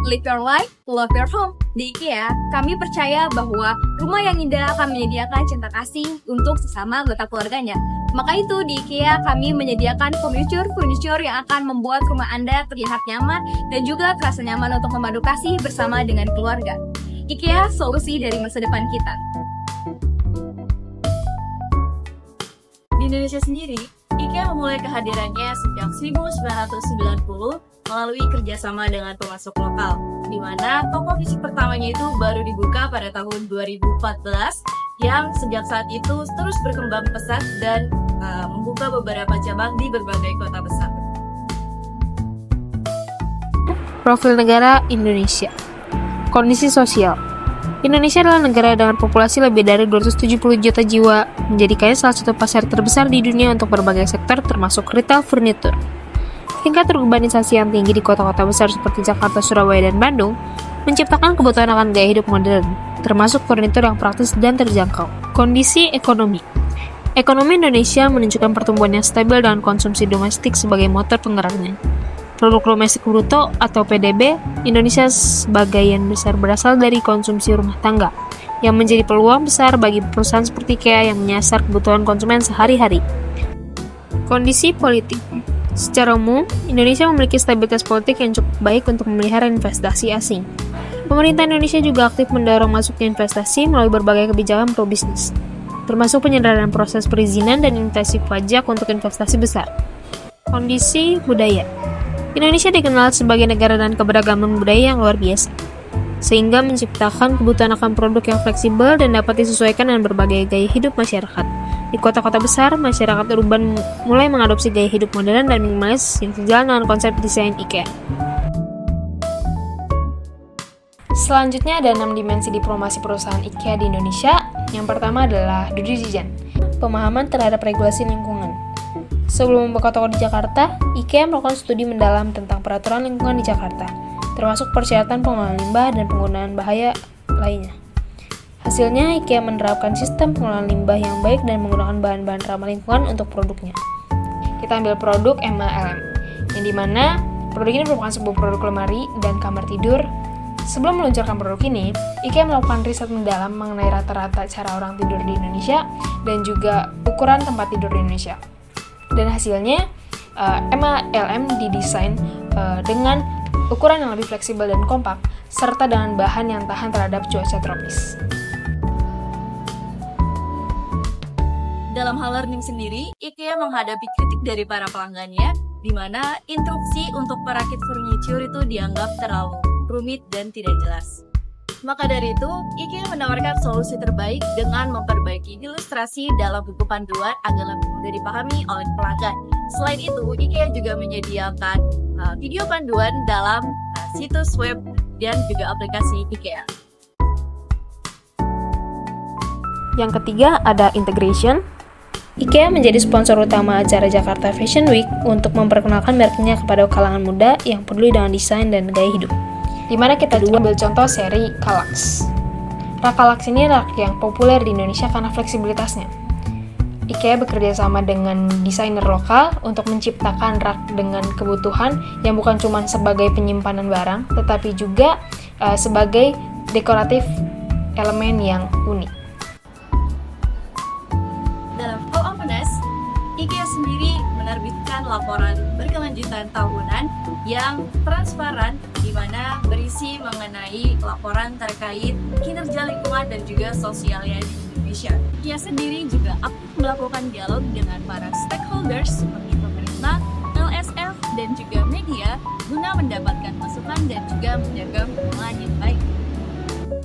Live your life, love your home. Di IKEA, kami percaya bahwa rumah yang indah akan menyediakan cinta kasih untuk sesama anggota keluarganya. Maka itu di IKEA kami menyediakan furniture yang akan membuat rumah Anda terlihat nyaman dan juga terasa nyaman untuk memadu kasih bersama dengan keluarga. IKEA, solusi dari masa depan kita. Di Indonesia sendiri, IKEA memulai kehadirannya sejak 1990 melalui kerjasama dengan pemasok lokal, di mana toko fisik pertamanya itu baru dibuka pada tahun 2014, yang sejak saat itu terus berkembang pesat dan membuka beberapa cabang di berbagai kota besar. Profil negara Indonesia. Kondisi sosial. Indonesia adalah negara dengan populasi lebih dari 270 juta jiwa, menjadikannya salah satu pasar terbesar di dunia untuk berbagai sektor termasuk retail furniture. Tingkat urbanisasi yang tinggi di kota-kota besar seperti Jakarta, Surabaya, dan Bandung menciptakan kebutuhan akan gaya hidup modern, termasuk furnitur yang praktis dan terjangkau. Kondisi ekonomi. Ekonomi Indonesia menunjukkan pertumbuhan yang stabil dengan konsumsi domestik sebagai motor penggeraknya. Produk domestik bruto atau PDB Indonesia sebagian besar berasal dari konsumsi rumah tangga, yang menjadi peluang besar bagi perusahaan seperti IKEA yang menyasar kebutuhan konsumen sehari-hari. Kondisi politik. Secara umum, Indonesia memiliki stabilitas politik yang cukup baik untuk memelihara investasi asing. Pemerintah Indonesia juga aktif mendorong masuknya investasi melalui berbagai kebijakan pro-bisnis, termasuk penyederhanaan proses perizinan dan insentif pajak untuk investasi besar. Kondisi budaya. Indonesia dikenal sebagai negara dengan keberagaman budaya yang luar biasa, sehingga menciptakan kebutuhan akan produk yang fleksibel dan dapat disesuaikan dengan berbagai gaya hidup masyarakat. Di kota-kota besar, masyarakat urban mulai mengadopsi gaya hidup modern dan minimalis yang sejalan dengan konsep desain IKEA. Selanjutnya ada 6 dimensi diplomasi perusahaan IKEA di Indonesia. Yang pertama adalah due diligence, pemahaman terhadap regulasi lingkungan. Sebelum membuka toko di Jakarta, IKEA melakukan studi mendalam tentang peraturan lingkungan di Jakarta, termasuk persyaratan pengolahan limbah dan penggunaan bahaya lainnya. Hasilnya, IKEA menerapkan sistem pengolahan limbah yang baik dan menggunakan bahan-bahan ramah lingkungan untuk produknya. Kita ambil produk MALM, yang dimana produk ini merupakan sebuah produk lemari dan kamar tidur. Sebelum meluncurkan produk ini, IKEA melakukan riset mendalam mengenai rata-rata cara orang tidur di Indonesia dan juga ukuran tempat tidur di Indonesia. Dan hasilnya, MALM didesain dengan ukuran yang lebih fleksibel dan kompak, serta dengan bahan yang tahan terhadap cuaca tropis. Dalam hal learning sendiri, IKEA menghadapi kritik dari para pelanggannya, di mana instruksi untuk perakit furniture itu dianggap terlalu rumit dan tidak jelas. Maka dari itu, IKEA menawarkan solusi terbaik dengan memperbaiki ilustrasi dalam buku panduan agar lebih mudah dipahami oleh pelanggan. Selain itu, IKEA juga menyediakan video panduan dalam situs web dan juga aplikasi IKEA. Yang ketiga ada integration. IKEA menjadi sponsor utama acara Jakarta Fashion Week untuk memperkenalkan mereknya kepada kalangan muda yang peduli dengan desain dan gaya hidup. Di mana kita juga ambil contoh seri Kallax. Rak Kallax ini rak yang populer di Indonesia karena fleksibilitasnya. IKEA bekerja sama dengan desainer lokal untuk menciptakan rak dengan kebutuhan yang bukan cuma sebagai penyimpanan barang, tetapi juga sebagai dekoratif elemen yang unik. IKEA sendiri menerbitkan laporan berkelanjutan tahunan yang transparan, di mana berisi mengenai laporan terkait kinerja lingkungan dan juga sosialnya di Indonesia. IKEA sendiri juga aktif melakukan dialog dengan para stakeholders seperti pemerintah, LSF, dan juga media guna mendapatkan masukan dan juga menjaga hubungan yang baik.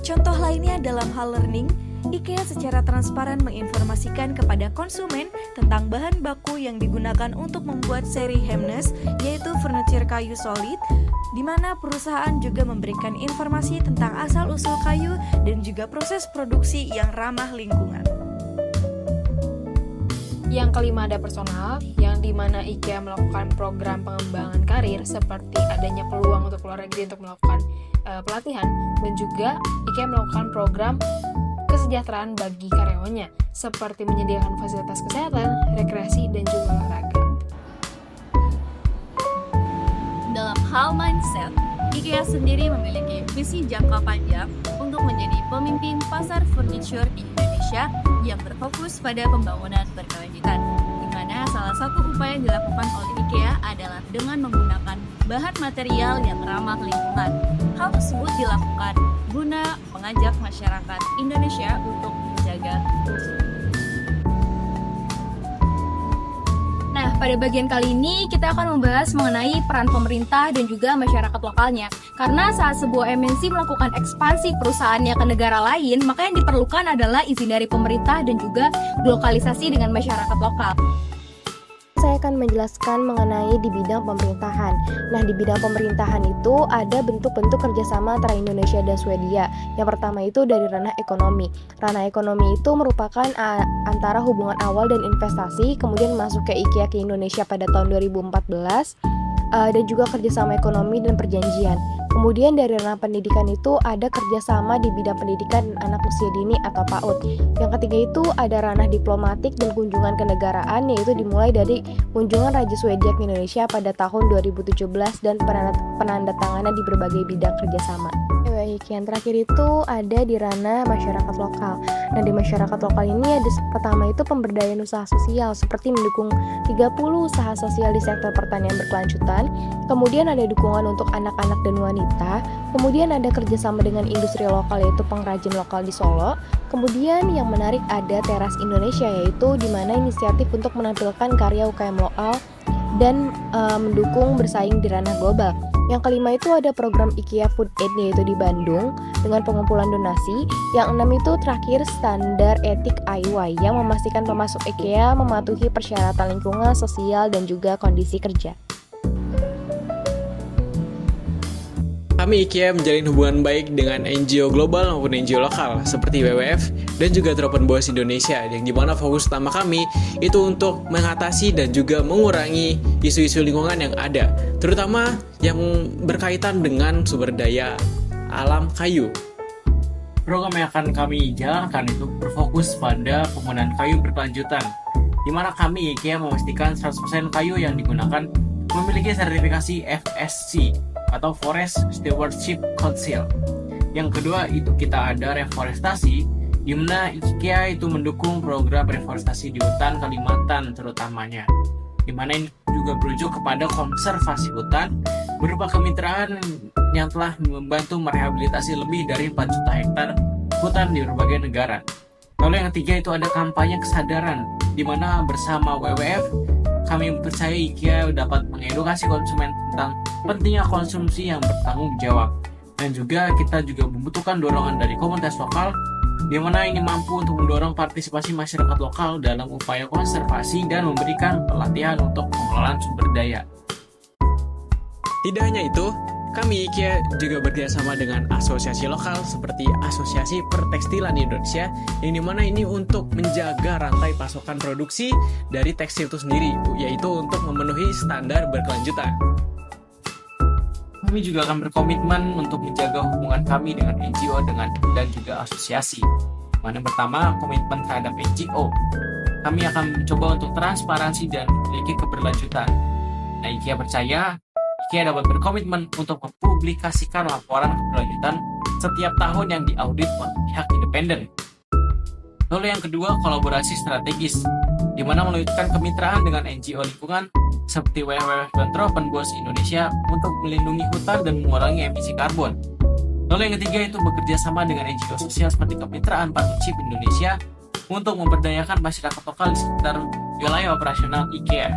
Contoh lainnya dalam hal learning, IKEA secara transparan menginformasikan kepada konsumen tentang bahan baku yang digunakan untuk membuat seri Hemnes, yaitu furniture kayu solid, di mana perusahaan juga memberikan informasi tentang asal-usul kayu dan juga proses produksi yang ramah lingkungan. Yang kelima ada personal, yang dimana IKEA melakukan program pengembangan karir seperti adanya peluang untuk keluar negeri untuk melakukan pelatihan, dan juga IKEA melakukan program kesejahteraan bagi karyawannya, seperti menyediakan fasilitas kesehatan, rekreasi, dan juga olahraga. Dalam hal mindset, IKEA sendiri memiliki visi jangka panjang untuk menjadi pemimpin pasar furniture di Indonesia yang berfokus pada pembangunan berkelanjutan, di mana salah satu upaya yang dilakukan oleh IKEA adalah dengan menggunakan bahan material yang ramah lingkungan. Hal tersebut dilakukan guna mengajak masyarakat Indonesia untuk menjaga lingkungan. Nah, pada bagian kali ini kita akan membahas mengenai peran pemerintah dan juga masyarakat lokalnya. Karena saat sebuah MNC melakukan ekspansi perusahaannya ke negara lain, maka yang diperlukan adalah izin dari pemerintah dan juga lokalisasi dengan masyarakat lokal. Saya akan menjelaskan mengenai di bidang pemerintahan. Nah, di bidang pemerintahan itu ada bentuk-bentuk kerjasama antara Indonesia dan Swedia. Yang pertama itu dari ranah ekonomi. Ranah ekonomi itu merupakan antara hubungan awal dan investasi, kemudian masuk ke IKEA ke Indonesia pada tahun 2014, dan juga kerjasama ekonomi dan perjanjian. Kemudian dari ranah pendidikan itu ada kerjasama di bidang pendidikan anak usia dini atau PAUD. Yang ketiga itu ada ranah diplomatik dan kunjungan kenegaraan, yaitu dimulai dari kunjungan Raja Swedia ke Indonesia pada tahun 2017 dan penandatanganan di berbagai bidang kerjasama. Yang terakhir itu ada di ranah masyarakat lokal. Nah, di masyarakat lokal ini ada pertama itu pemberdayaan usaha sosial seperti mendukung 30 usaha sosial di sektor pertanian berkelanjutan. Kemudian ada dukungan untuk anak-anak dan wanita. Kemudian ada kerjasama dengan industri lokal yaitu pengrajin lokal di Solo. Kemudian yang menarik ada Teras Indonesia, yaitu di mana inisiatif untuk menampilkan karya UKM lokal dan mendukung bersaing di ranah global. Yang kelima itu ada program IKEA Food Aid, yaitu di Bandung dengan pengumpulan donasi. Yang enam itu terakhir standar etik IY yang memastikan pemasok IKEA mematuhi persyaratan lingkungan, sosial, dan juga kondisi kerja. Kami IKEA menjalin hubungan baik dengan NGO global maupun NGO lokal seperti WWF dan juga Tropen Boys Indonesia, yang dimana fokus utama kami itu untuk mengatasi dan juga mengurangi isu-isu lingkungan yang ada, terutama yang berkaitan dengan sumber daya alam kayu. Program yang akan kami jalankan itu berfokus pada penggunaan kayu berkelanjutan, di mana kami IKEA memastikan 100% kayu yang digunakan memiliki sertifikasi FSC atau Forest Stewardship Council. Yang kedua itu kita ada reforestasi, di mana IKEA itu mendukung program reforestasi di hutan Kalimantan terutamanya, di mana ini juga berujuk kepada konservasi hutan berupa kemitraan yang telah membantu merehabilitasi lebih dari 4 juta hektar hutan di berbagai negara. Lalu yang ketiga itu ada kampanye kesadaran, di mana bersama WWF kami percaya IKEA dapat mengedukasi konsumen tentang pentingnya konsumsi yang bertanggung jawab. Dan juga kita juga membutuhkan dorongan dari komunitas lokal, di mana ini mampu untuk mendorong partisipasi masyarakat lokal dalam upaya konservasi dan memberikan pelatihan untuk pengelolaan sumber daya. Tidak hanya itu, kami IKEA juga bekerjasama dengan asosiasi lokal seperti Asosiasi Pertekstilan Indonesia, yang dimana ini untuk menjaga rantai pasokan produksi dari tekstil itu sendiri, yaitu untuk memenuhi standar berkelanjutan. Kami juga akan berkomitmen untuk menjaga hubungan kami dengan NGO dan juga asosiasi. Mana pertama, komitmen terhadap NGO. Kami akan mencoba untuk transparansi dan memiliki keberlanjutan. Nah, IKEA percaya IKEA dapat berkomitmen untuk mempublikasikan laporan keberlanjutan setiap tahun yang diaudit oleh pihak independen. Lalu yang kedua, kolaborasi strategis, di mana melanjutkan kemitraan dengan NGO lingkungan seperti WWF dan Tropen Boys Indonesia untuk melindungi hutan dan mengurangi emisi karbon. Lalu yang ketiga itu bekerja sama dengan NGO sosial seperti Kemitraan Partnership Indonesia untuk memberdayakan masyarakat lokal di sekitar wilayah operasional IKEA.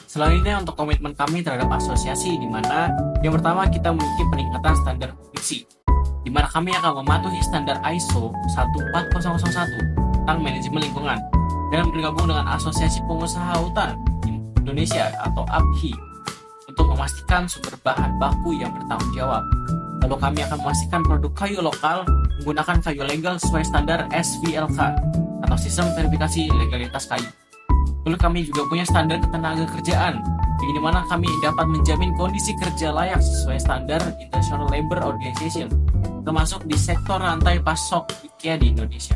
Selanjutnya untuk komitmen kami terhadap asosiasi, di mana yang pertama kita memiliki peningkatan standar produksi, di mana kami akan mematuhi standar ISO 14001 tentang manajemen lingkungan dan bergabung dengan Asosiasi Pengusaha Hutan Indonesia atau APHI untuk memastikan sumber bahan baku yang bertanggung jawab. Lalu kami akan memastikan produk kayu lokal menggunakan kayu legal sesuai standar SVLK atau Sistem Verifikasi Legalitas Kayu. Lalu kami juga punya standar ketenaga kerjaan, di mana kami dapat menjamin kondisi kerja layak sesuai standar International Labour Organization, termasuk di sektor rantai pasok IKEA di Indonesia.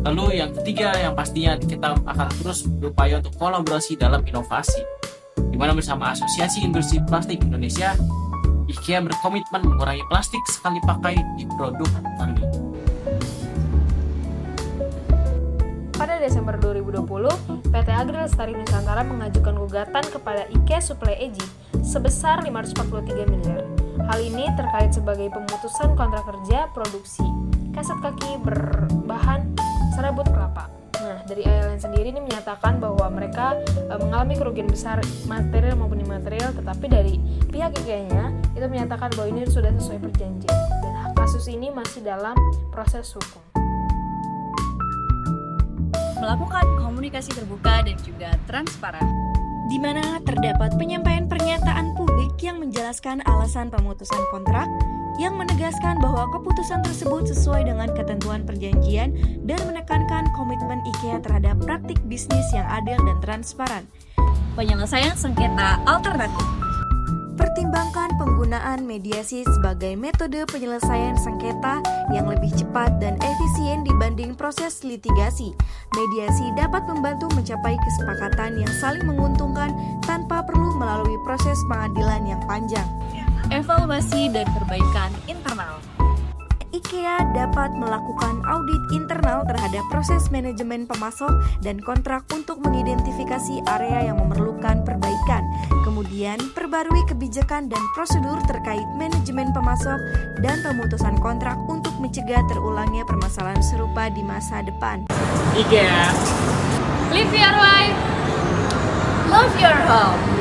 Lalu yang ketiga, yang pastinya kita akan terus berupaya untuk kolaborasi dalam inovasi, di mana bersama Asosiasi Industri Plastik Indonesia, IKEA berkomitmen mengurangi plastik sekali pakai di produk kami. Pada Desember 2020, PT Agri Lestari Nusantara mengajukan gugatan kepada IKEA Supply AG sebesar 543 miliar. Hal ini terkait sebagai pemutusan kontrak kerja produksi kaset kaki berbahan serabut kelapa. Nah, dari ALN sendiri ini menyatakan bahwa mereka mengalami kerugian besar material maupun imaterial, tetapi dari pihak IKEA-nya itu menyatakan bahwa ini sudah sesuai perjanjian dan kasus ini masih dalam proses hukum. Melakukan komunikasi terbuka dan juga transparan. di mana terdapat penyampaian pernyataan publik yang menjelaskan alasan pemutusan kontrak, yang menegaskan bahwa keputusan tersebut sesuai dengan ketentuan perjanjian dan menekankan komitmen IKEA terhadap praktik bisnis yang adil dan transparan. Penyelesaian sengketa alternatif. Pertimbangkan penggunaan mediasi sebagai metode penyelesaian sengketa yang lebih cepat dan efisien dibanding proses litigasi. Mediasi dapat membantu mencapai kesepakatan yang saling menguntungkan tanpa perlu melalui proses pengadilan yang panjang. Evaluasi dan perbaikan internal. IKEA dapat melakukan audit internal terhadap proses manajemen pemasok dan kontrak untuk mengidentifikasi area yang memerlukan perbaikan. Kemudian, perbarui kebijakan dan prosedur terkait manajemen pemasok dan pemutusan kontrak untuk mencegah terulangnya permasalahan serupa di masa depan. IKEA. Live your life. Love your home.